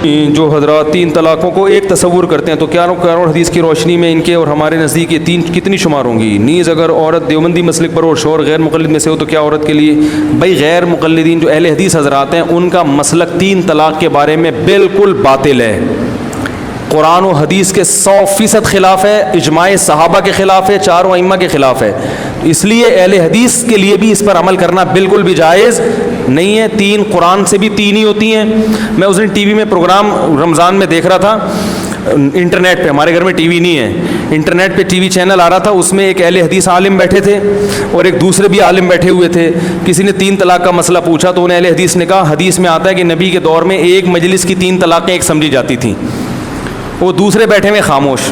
جو حضرات تین طلاقوں کو ایک تصور کرتے ہیں تو کیا قرآن حدیث کی روشنی میں ان کے اور ہمارے نزدیک یہ تین کتنی شمار ہوں گی؟ نیز اگر عورت دیوبندی مسلک پر اور شوہر غیر مقلد میں سے ہو تو کیا عورت کے لیے؟ بھائی غیر مقلدین جو اہل حدیث حضرات ہیں ان کا مسلک تین طلاق کے بارے میں بالکل باطل ہے، قرآن و حدیث کے 100% خلاف ہے، اجماع صحابہ کے خلاف ہے، چاروں ائمہ کے خلاف ہے، اس لیے اہل حدیث کے لیے بھی اس پر عمل کرنا بالکل بھی جائز نہیں ہے۔ تین قرآن سے بھی تین ہی ہوتی ہیں۔ میں اس دن ٹی وی میں پروگرام رمضان میں دیکھ رہا تھا، انٹرنیٹ پہ، ہمارے گھر میں ٹی وی نہیں ہے، انٹرنیٹ پہ ٹی وی چینل آ رہا تھا، اس میں ایک اہل حدیث عالم بیٹھے تھے اور ایک دوسرے بھی عالم بیٹھے ہوئے تھے۔ کسی نے تین طلاق کا مسئلہ پوچھا تو انہیں اہل حدیث نے کہا حدیث میں آتا ہے کہ نبی کے دور میں ایک مجلس کی تین طلاقیں ایک سمجھی جاتی تھیں، وہ دوسرے بیٹھے ہوئے خاموش۔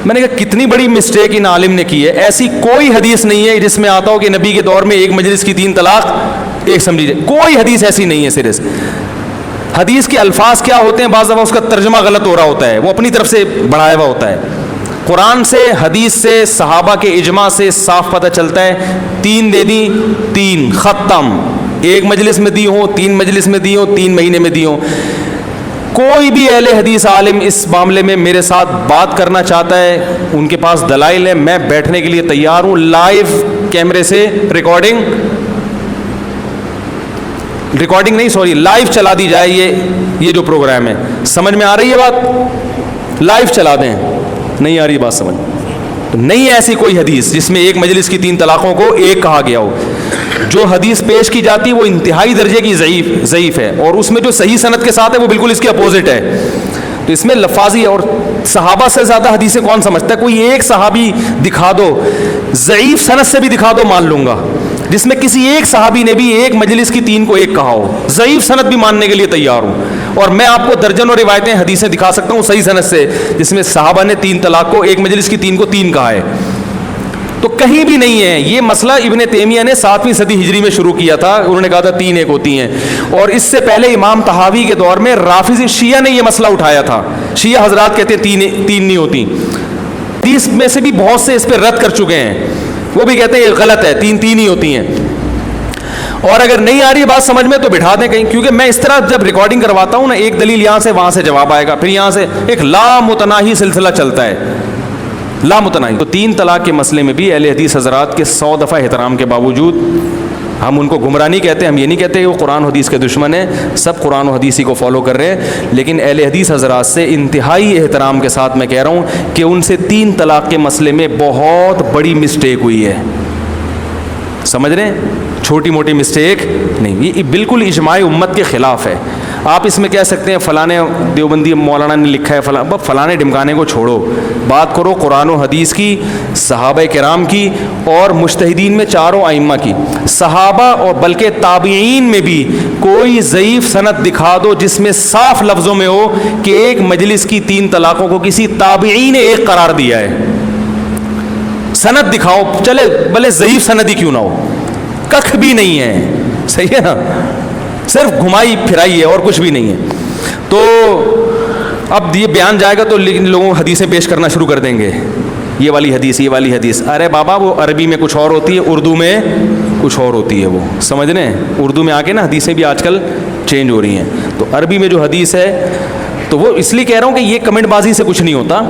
میں نے کہا کتنی بڑی مسٹیک ان عالم نے کی ہے، ایسی کوئی حدیث نہیں ہے جس میں آتا ہو کہ نبی کے دور میں ایک مجلس کی تین طلاق ایک سمجھی جائے، کوئی حدیث ایسی نہیں ہے۔ صرف حدیث کے الفاظ کیا ہوتے ہیں، بعض دفعہ اس کا ترجمہ غلط ہو رہا ہوتا ہے، وہ اپنی طرف سے بڑھایا ہوا ہوتا ہے۔ قرآن سے، حدیث سے، صحابہ کے اجماع سے صاف پتہ چلتا ہے تین دے دی، تین ختم، ایک مجلس میں دی ہوں، تین مجلس میں دی ہوں، 3 مہینے میں دی ہوں۔ کوئی بھی اہل حدیث عالم اس معاملے میں میرے ساتھ بات کرنا چاہتا ہے، ان کے پاس دلائل ہے، میں بیٹھنے کے لیے تیار ہوں، لائیو کیمرے سے لائیو چلا دی جائے یہ جو پروگرام ہے۔ سمجھ میں آ رہی ہے بات؟ لائیو چلا دیں، نہیں آ رہی بات سمجھ؟ تو نہیں ایسی کوئی حدیث جس میں ایک مجلس کی تین طلاقوں کو ایک کہا گیا ہو۔ جو حدیث پیش کی جاتی ہے وہ انتہائی درجے کی ضعیف ہے، اور اس میں جو صحیح سند کے ساتھ ہے وہ بالکل اس کے اپوزٹ ہے۔ تو اس میں لفاظی اور صحابہ سے زیادہ حدیثیں کون سمجھتا ہے؟ کوئی ایک صحابی دکھا دو، ضعیف سند سے بھی دکھا دو، مان لوں گا، جس میں کسی ایک صحابی نے بھی ایک مجلس کی تین کو ایک کہا ہو، ضعیف سند بھی ماننے کے لیے تیار ہوں۔ اور میں آپ کو درجنوں روایتیں حدیثیں دکھا سکتا ہوں صحیح سند سے جس میں صحابہ نے تین طلاق کو، ایک مجلس کی تین کو تین کہا ہے۔ تو کہیں بھی نہیں ہے یہ مسئلہ۔ ابن تیمیہ نے 7ویں صدی ہجری میں شروع کیا تھا، انہوں نے کہا تھا تین ایک ہوتی ہیں، اور اس سے پہلے امام طحاوی کے دور میں رافضی شیعہ نے یہ مسئلہ اٹھایا تھا۔ شیعہ حضرات کہتے ہیں تین نہیں ہوتی، حدیث میں سے بھی بہت سے اس پہ رد کر چکے ہیں، وہ بھی کہتے ہیں یہ غلط ہے، تین ہی ہوتی ہیں۔ اور اگر نہیں آ رہی بات سمجھ میں تو بٹھا دیں کہیں، کیونکہ میں اس طرح جب ریکارڈنگ کرواتا ہوں نا، ایک دلیل یہاں سے وہاں سے جواب آئے گا، پھر یہاں سے ایک لامتناہی سلسلہ چلتا ہے، لامتناہی۔ تو تین طلاق کے مسئلے میں بھی اہل حدیث حضرات کے 100 دفعہ احترام کے باوجود ہم ان کو گمراہ نہیں کہتے، ہم یہ نہیں کہتے کہ وہ قرآن و حدیث کے دشمن ہیں، سب قرآن و حدیث ہی کو فالو کر رہے ہیں، لیکن اہل حدیث حضرات سے انتہائی احترام کے ساتھ میں کہہ رہا ہوں کہ ان سے تین طلاق کے مسئلے میں بہت بڑی مسٹیک ہوئی ہے، سمجھ رہے ہیں؟ چھوٹی موٹی مسٹیک نہیں، یہ بالکل اجماع امت کے خلاف ہے۔ آپ اس میں کہہ سکتے ہیں فلانے دیوبندی مولانا نے لکھا ہے، فلانے ڈمکانے کو چھوڑو، بات کرو قرآن و حدیث کی، صحابہ کرام کی، اور مجتہدین میں چاروں ائمہ کی۔ صحابہ اور بلکہ تابعین میں بھی کوئی ضعیف سند دکھا دو جس میں صاف لفظوں میں ہو کہ ایک مجلس کی تین طلاقوں کو کسی تابعی نے ایک قرار دیا ہے۔ سند دکھاؤ، چلے بھلے ضعیف سند ہی کیوں نہ ہو، ککھ بھی نہیں ہے، صحیح ہے نا، صرف گھمائی پھرائی ہے اور کچھ بھی نہیں ہے۔ تو اب یہ بیان جائے گا تو لیکن لوگوں حدیثیں پیش کرنا شروع کر دیں گے، یہ والی حدیث، یہ والی حدیث۔ ارے بابا وہ عربی میں کچھ اور ہوتی ہے، اردو میں کچھ اور ہوتی ہے، وہ سمجھ رہے ہیں؟ اردو میں آ کے نا حدیثیں بھی آج کل چینج ہو رہی ہیں، تو عربی میں جو حدیث ہے تو وہ اس لیے کہہ رہا ہوں کہ یہ کمنٹ بازی سے کچھ نہیں ہوتا،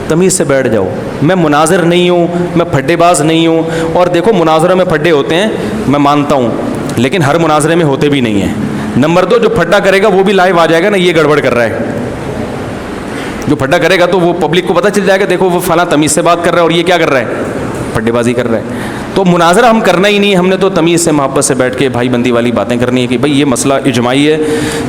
تمیز سے بیٹھ جاؤ۔ میں مناظر نہیں ہوں، میں پھڈے باز نہیں ہوں، اور دیکھو مناظروں میں پھڈے ہوتے ہیں میں مانتا ہوں، لیکن ہر مناظرے میں ہوتے بھی نہیں ہیں۔ نمبر 2، جو پھڈا کرے گا وہ بھی لائیو آ جائے گا نا، یہ گڑبڑ کر رہا ہے، جو پھڈا کرے گا تو وہ پبلک کو پتہ چل جائے گا، دیکھو وہ فلاں تمیز سے بات کر رہا ہے اور یہ کیا کر رہا ہے، پھڈے بازی کر رہا ہے۔ تو مناظرہ ہم کرنا ہی نہیں، ہم نے تو تمیز سے محبت سے بیٹھ کے بھائی بندی والی باتیں کرنی ہے کہ بھائی یہ مسئلہ اجماعی ہے،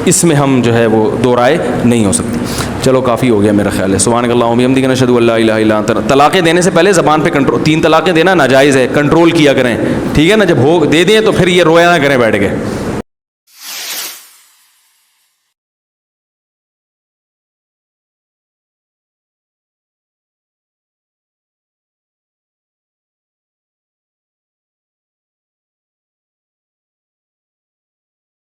اس میں ہم جو ہے وہ دو رائے نہیں ہو سکتی۔ چلو کافی ہو گیا میرا خیال ہے۔ سبحانک اللہم وبحمدک، نشہد ان لا الہ الا انت۔ طلاقیں دینے سے پہلے زبان پہ کنٹرول، تین طلاقیں دینا ناجائز ہے، کنٹرول کیا کریں، ٹھیک ہے نا؟ جب ہو دے دیں تو پھر یہ رویا نہ کریں بیٹھ کے۔